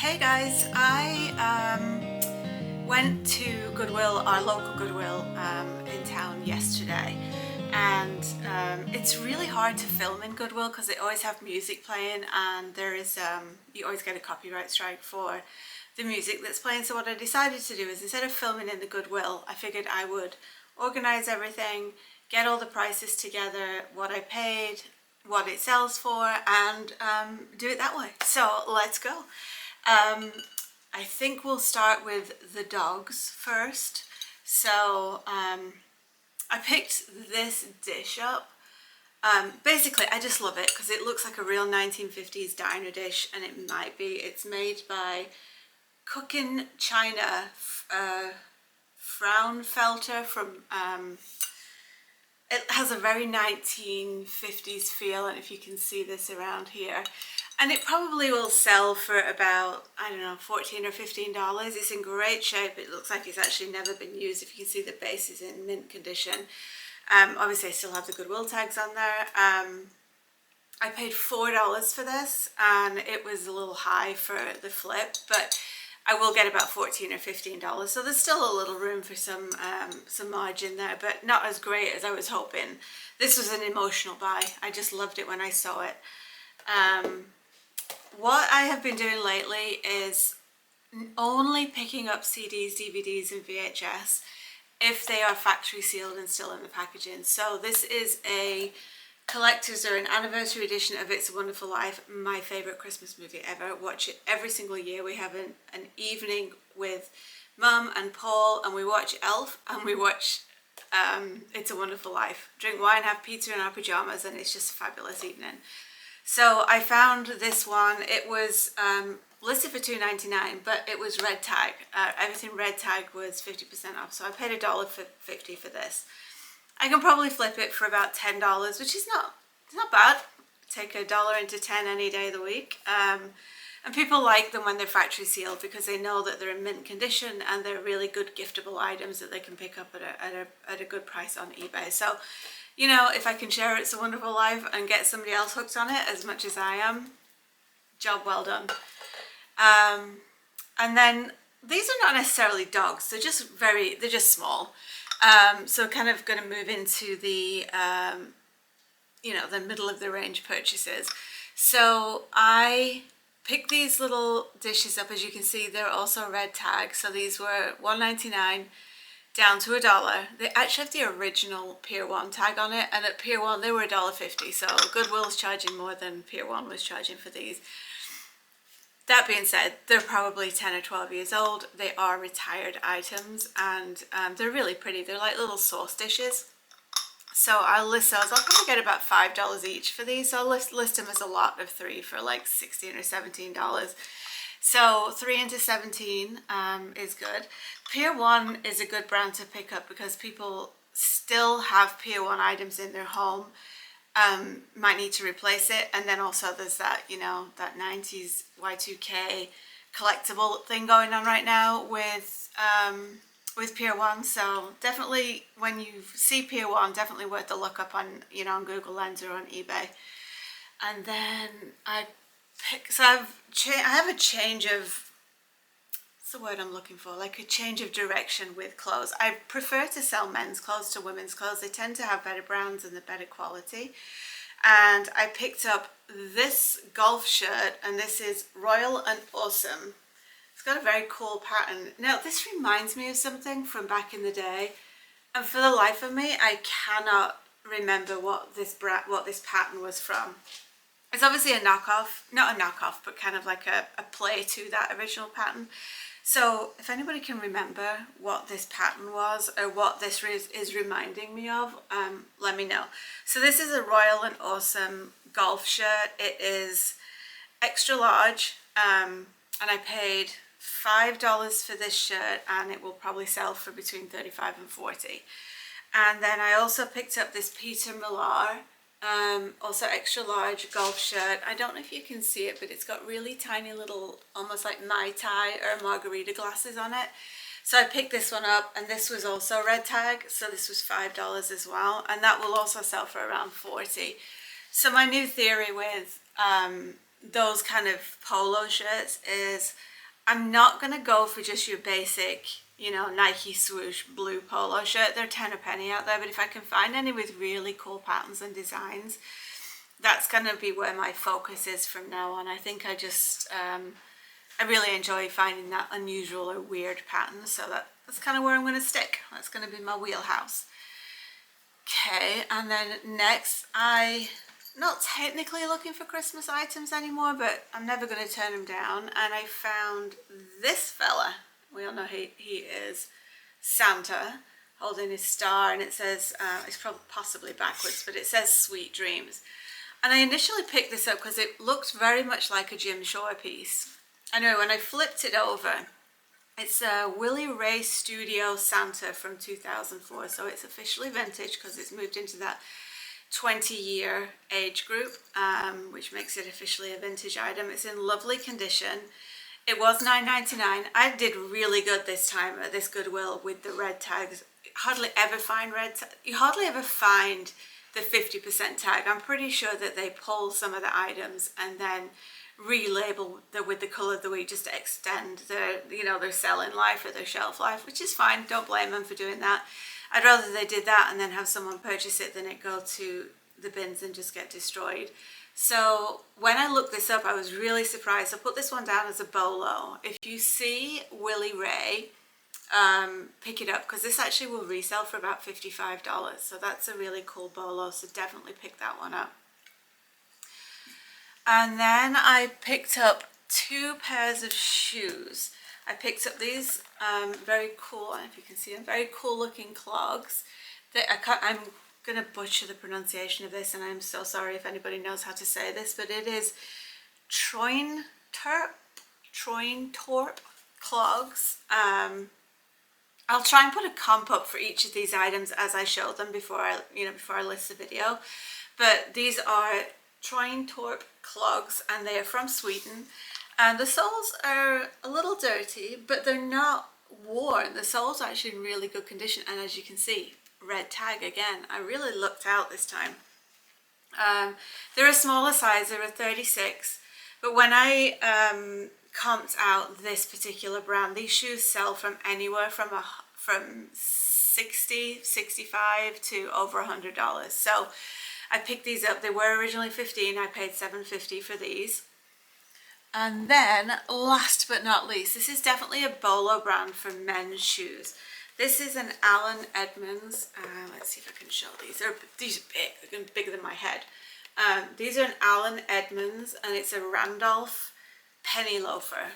Hey guys, I went to Goodwill, our local Goodwill in town yesterday, and it's really hard to film in Goodwill because they always have music playing, and there is you always get a copyright strike for the music that's playing. So what I decided to do is, instead of filming in the Goodwill, I figured I would organize everything, get all the prices together, what I paid, what it sells for, and do it that way. So let's go. I think we'll start with the dogs first. So I picked this dish up. Basically, I just love it because it looks like a real 1950s diner dish, and it might be. It's made by Cooking China, Fraunfelter from it has a very 1950s feel, and if you can see this around here, and it probably will sell for about, I don't know, $14 or $15. It's in great shape. It looks like it's actually never been used. If you can see, the base is in mint condition. Obviously I still have the Goodwill tags on there. I paid $4 for this, and it was a little high for the flip, but I will get about $14 or $15. So there's still a little room for some margin there, but not as great as I was hoping. This was an emotional buy. I just loved it when I saw it. What I have been doing lately is only picking up CDs, DVDs and VHS if they are factory sealed and still in the packaging. So this is a collector's or an anniversary edition of It's a Wonderful Life, my favorite Christmas movie ever. Watch it every single year. We have an evening with Mum and Paul, and we watch Elf, and we watch It's a Wonderful Life. Drink wine, have pizza in our pajamas, and it's just a fabulous evening. So I found this one. It was listed for $2.99, but it was red tag. Everything red tag was 50% off, so I paid $1.50 for this. I can probably flip it for about $10, which is not bad. Take $1 into 10 any day of the week. And people like them when they're factory sealed because they know that they're in mint condition and they're really good giftable items that they can pick up at a good price on eBay. So, you know, if I can share It's a Wonderful Life and get somebody else hooked on it as much as I am, job well done. And then these are not necessarily dogs. They're just small. So kind of going to move into the, you know, the middle of the range purchases. So I picked these little dishes up. As you can see, they're also red tag. So these were $1.99 down to $1. They actually have the original Pier 1 tag on it, and at Pier 1 they were $1.50. So Goodwill's charging more than Pier 1 was charging for these. That being said, they're probably 10 or 12 years old. They are retired items, and they're really pretty. They're like little sauce dishes. So I'll list those. I'll probably get about $5 each for these. So I'll list them as a lot of 3 for like $16 or $17. So 3 into 17 is good. Pier 1 is a good brand to pick up because people still have Pier 1 items in their home. Might need to replace it, and then also there's that, you know, that 90s Y2K collectible thing going on right now with Pier 1. So definitely, when you see Pier 1, definitely worth the look up on, you know, on Google Lens or on eBay. And then I have a change of, what's the word I'm looking for? Like a change of direction with clothes. I prefer to sell men's clothes to women's clothes. They tend to have better brands and the better quality. And I picked up this golf shirt, and this is Royal and Awesome. It's got a very cool pattern. Now, this reminds me of something from back in the day, and for the life of me, I cannot remember what this pattern was from. It's obviously a knockoff, not a knockoff, but kind of like a play to that original pattern. So if anybody can remember what this pattern was or what this is reminding me of, let me know. So this is a Royal and Awesome golf shirt. It is extra large, and I paid $5 for this shirt, and it will probably sell for between $35 and $40. And then I also picked up this Peter Millar, also extra large golf shirt. I don't know if you can see it, but it's got really tiny little, almost like Mai Tai or margarita glasses on it. So I picked this one up, and this was also red tag, so this was $5 as well, and that will also sell for around $40. So my new theory with those kind of polo shirts is I'm not going to go for just your basic, you know, Nike swoosh blue polo shirt. They're 10 a penny out there, but if I can find any with really cool patterns and designs, that's going to be where my focus is from now on. I think I just, I really enjoy finding that unusual or weird pattern, so that's kind of where I'm going to stick. That's going to be my wheelhouse. Okay, and then next, I'm not technically looking for Christmas items anymore, but I'm never going to turn them down, and I found this fella. We all know he is Santa, holding his star, and it says, it's probably possibly backwards, but it says Sweet Dreams. And I initially picked this up because it looked very much like a Jim Shore piece. Anyway, when I flipped it over, it's a Willie Ray Studio Santa from 2004, so it's officially vintage because it's moved into that 20-year age group, which makes it officially a vintage item. It's in lovely condition. It was $9.99. I did really good this time at this Goodwill with the red tags. You hardly ever find the 50% tag. I'm pretty sure that they pull some of the items and then relabel with the colour of the week just to extend their, you know, their selling life or their shelf life, which is fine. Don't blame them for doing that. I'd rather they did that and then have someone purchase it than it go to the bins and just get destroyed. So when I looked this up, I was really surprised. I put this one down as a BOLO. If you see Willie Ray, pick it up, because this actually will resell for about $55. So that's a really cool BOLO, so definitely pick that one up. And then I picked up 2 pairs of shoes. I picked up these very cool, I don't know if you can see them, very cool looking clogs. I'm going to butcher the pronunciation of this, and I'm so sorry if anybody knows how to say this, but it is Trointorp clogs. I'll try and put a comp up for each of these items as I show them before I list the video. But these are Trointorp clogs, and they are from Sweden. And the soles are a little dirty, but they're not worn. The soles are actually in really good condition, and as you can see, red tag again. I really looked out this time. They're a smaller size. They're a 36, but when I comped out this particular brand, these shoes sell from anywhere from 60, 65 to over $100. So I picked these up. They were originally $15. I paid $7.50 for these. And then last but not least, this is definitely a BOLO brand for men's shoes. This is an Allen Edmonds. Let's see if I can show these. These are big. They're bigger than my head. These are an Allen Edmonds, and it's a Randolph penny loafer.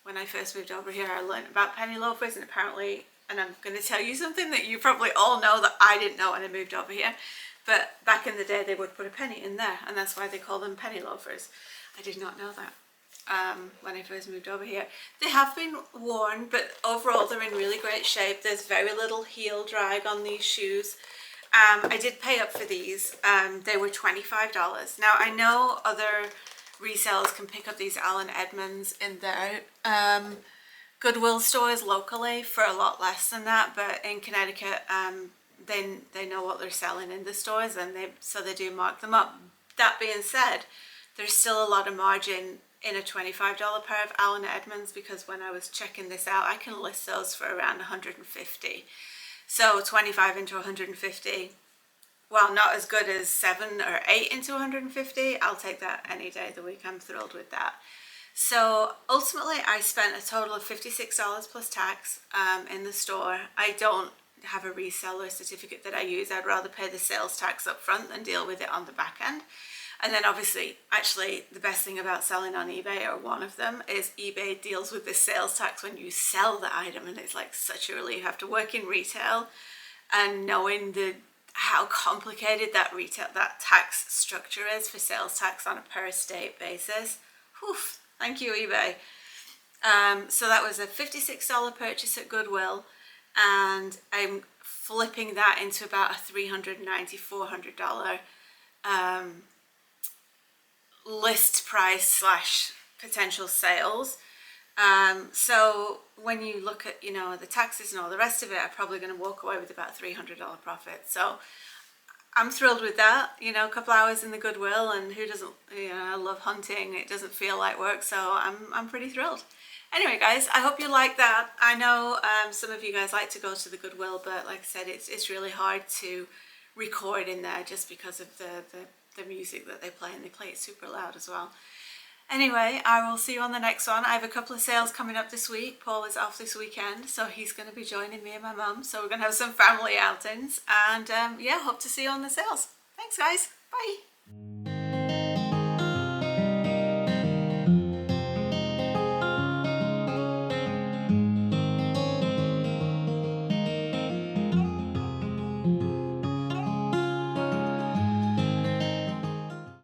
When I first moved over here, I learned about penny loafers, and apparently, and I'm going to tell you something that you probably all know that I didn't know when I moved over here, but back in the day they would put a penny in there, and that's why they call them penny loafers. I did not know that when I first moved over here. They have been worn, but overall they're in really great shape. There's very little heel drag on these shoes. I did pay up for these. They were $25. Now I know other resellers can pick up these Allen Edmonds in their Goodwill stores locally for a lot less than that, but in Connecticut they know what they're selling in the stores, and so they do mark them up. That being said, there's still a lot of margin in a $25 pair of Allen Edmonds, because when I was checking this out, I can list those for around $150. So 25 into 150, while not as good as 7 or 8 into 150, I'll take that any day of the week. I'm thrilled with that. So ultimately, I spent a total of $56 plus tax in the store. I don't have a reseller certificate that I use. I'd rather pay the sales tax up front than deal with it on the back end. And then obviously, actually, the best thing about selling on eBay, or one of them, is eBay deals with the sales tax when you sell the item, and it's like such a relief. You have to work in retail, and knowing how complicated that tax structure is for sales tax on a per state basis. Whew, thank you, eBay. So that was a $56 purchase at Goodwill, and I'm flipping that into about a $390, $400 list price / potential sales. So when you look at, the taxes and all the rest of it, I'm probably going to walk away with about $300 profit. So I'm thrilled with that. You know, a couple hours in the Goodwill, and who doesn't? You know, I love hunting. It doesn't feel like work, so I'm pretty thrilled. Anyway, guys, I hope you like that. I know some of you guys like to go to the Goodwill, but like I said, it's really hard to record in there just because of the music that they play, and they play it super loud as well. Anyway, I will see you on the next one. I have a couple of sales coming up this week. Paul is off this weekend, so he's going to be joining me and my mum. So we're going to have some family outings. And yeah, hope to see you on the sales. Thanks, guys. Bye.